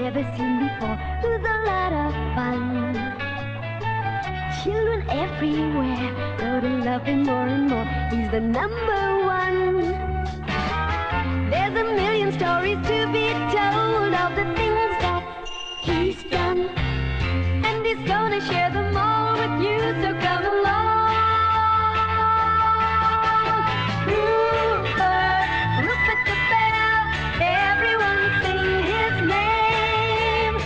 never seen before, who's a lot of fun. Children everywhere go to love him more and more. He's the number one. There's a million stories to be told of the things that he's done, and he's gonna share them all with you, so come along. Rupert the Bear, everyone sing his name.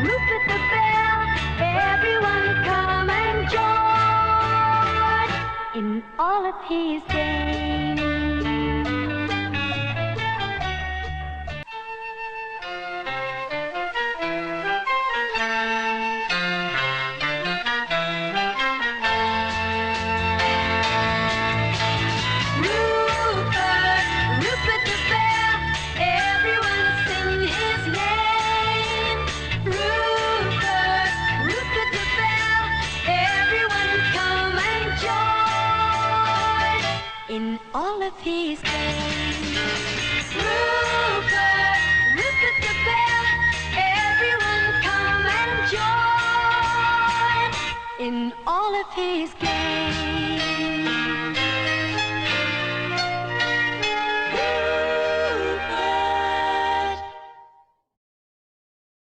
Rupert the Bear, everyone come and join in all of his games. In all of his games. Rupert!